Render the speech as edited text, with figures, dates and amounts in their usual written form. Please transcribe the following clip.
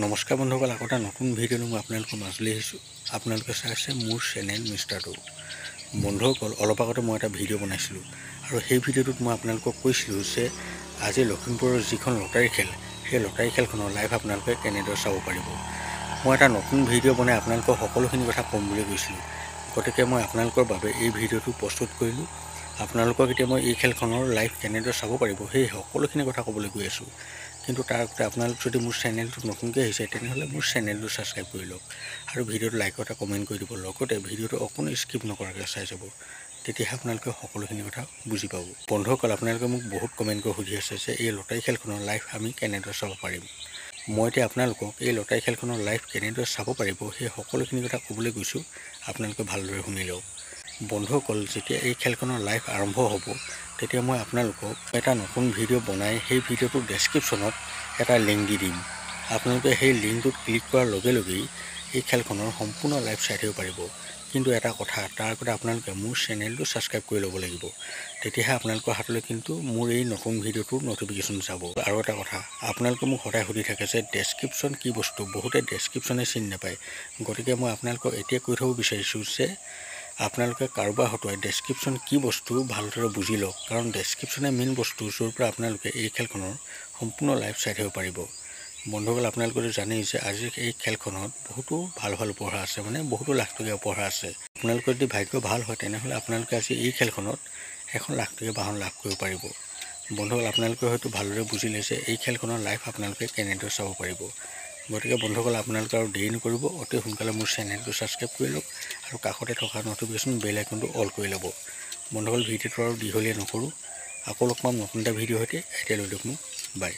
নমস্কাৰ বন্ধুসকল, আকৌ এটা নতুন ভিডিঅ' মই আপোনালোকৰ মাজলৈ আহিছোঁ। আপোনালোকে চাই আছে মোৰ চেনেল মিষ্টাৰ টু। বন্ধুসকল, অলপ আগতে মই এটা ভিডিঅ' বনাইছিলোঁ আৰু সেই ভিডিঅ'টোত মই আপোনালোকক কৈছিলোঁ যে আজি লখিমপুৰৰ যিখন লটাৰী খেল, সেই লটাৰী খেলখনৰ লাইভ আপোনালোকে কেনেদৰে চাব পাৰিব। মই এটা নতুন ভিডিঅ' বনাই আপোনালোকক সকলোখিনি কথা ক'ম বুলি কৈছিলোঁ। গতিকে মই আপোনালোকৰ বাবে এই ভিডিঅ'টো প্ৰস্তুত কৰিলোঁ। আপোনালোকক এতিয়া মই এই খেলখনৰ লাইভ কেনেদৰে চাব পাৰিব সেই সকলোখিনি কথা ক'বলৈ গৈ আছোঁ। কিন্তু তাৰ আগতে আপোনালোক যদি মোৰ চেনেলটো নতুনকৈ আহিছে তেনেহ'লে মোৰ চেনেলটো ছাবস্ক্ৰাইব কৰি লওক আৰু ভিডিঅ'টো লাইক এটা কমেণ্ট কৰি দিব। লগতে ভিডিঅ'টো অকণো স্কিপ নকৰাকৈ চাই যাব, তেতিয়াহে আপোনালোকে সকলোখিনি কথা বুজি পাব। বন্ধুসকল, আপোনালোকে মোক বহুত কমেণ্ট কৰি সুধি আছে যে এই লটাৰী খেলখনৰ লাইভ আমি কেনেদৰে চাব পাৰিম। মই এতিয়া আপোনালোকক এই লটাৰী খেলখনৰ লাইভ কেনেদৰে চাব পাৰিব সেই সকলোখিনি কথা ক'বলৈ গৈছোঁ। আপোনালোকে ভালদৰে শুনি লওক। বন্ধুসকল, যেতিয়া এই খেলখনৰ লাইভ আৰম্ভ হ'ব তেতিয়া মই আপোনালোকক এটা নতুন ভিডিঅ' বনাই সেই ভিডিঅ'টোৰ ডেছক্ৰিপশ্যনত এটা লিংক দি দিম। আপোনালোকে সেই লিংকটোত ক্লিক কৰাৰ লগে লগেই এই খেলখনৰ সম্পূৰ্ণ লাইভ চাই থাকিব পাৰিব। কিন্তু এটা কথা, তাৰ আগতে আপোনালোকে মোৰ চেনেলটো ছাবস্ক্ৰাইব কৰি ল'ব লাগিব, তেতিয়াহে আপোনালোকৰ হাতলৈ কিন্তু মোৰ এই নতুন ভিডিঅ'টোৰ ন'টিফিকেশ্যন যাব। আৰু এটা কথা, আপোনালোকে মোক সদায় সুধি থাকে যে ডেছক্ৰিপশ্যন কি বস্তু, বহুতে ডেছক্ৰিপশ্যনে চিনি নাপায়। গতিকে মই আপোনালোকক এতিয়া কৈ থ'ব বিচাৰিছোঁ যে আপোনালোকে কাৰোবাৰ হতুৱাই ডেছক্ৰিপশ্যন কি বস্তু ভালদৰে বুজি লওক, কাৰণ ডেছক্ৰিপশ্যনে মেইন বস্তু য'ৰ পৰা আপোনালোকে এই খেলখনৰ সম্পূৰ্ণ লাইভ চাই থাকিব পাৰিব। বন্ধুসকল, আপোনালোকে জানেই যে আজি এই খেলখনত বহুতো ভাল উপহাৰ আছে, বহুতো লাখটকীয়া উপহাৰ আছে। আপোনালোকৰ যদি ভাগ্য ভাল হয় তেনেহ'লে আপোনালোকে আজি এই খেলখনত এখন লাখটকীয়া বাহন লাভ কৰিব পাৰিব। বন্ধুসকল, আপোনালোকে হয়তো ভালদৰে বুজিলে যে এই খেলখনৰ লাইভ আপোনালোকে কেনেদৰে চাব পাৰিব। গতিকে বন্ধুসকল, আপোনালোকে আৰু দেৰি নকৰিব, অতি সোনকালে মোৰ চেনেলটো ছাবস্ক্ৰাইব কৰি লওক আৰু কাষতে থকা ন'টিফিকেশ্যন বেল আইকনটো অল কৰি ল'ব। বন্ধুসকল, ভিডিঅ'টো আৰু দীঘলীয়া নকৰোঁ, আকৌ লগ পাম নতুন এটা ভিডিঅ'ৰ সৈতে। এতিয়ালৈ দিয়ক মোক বাই।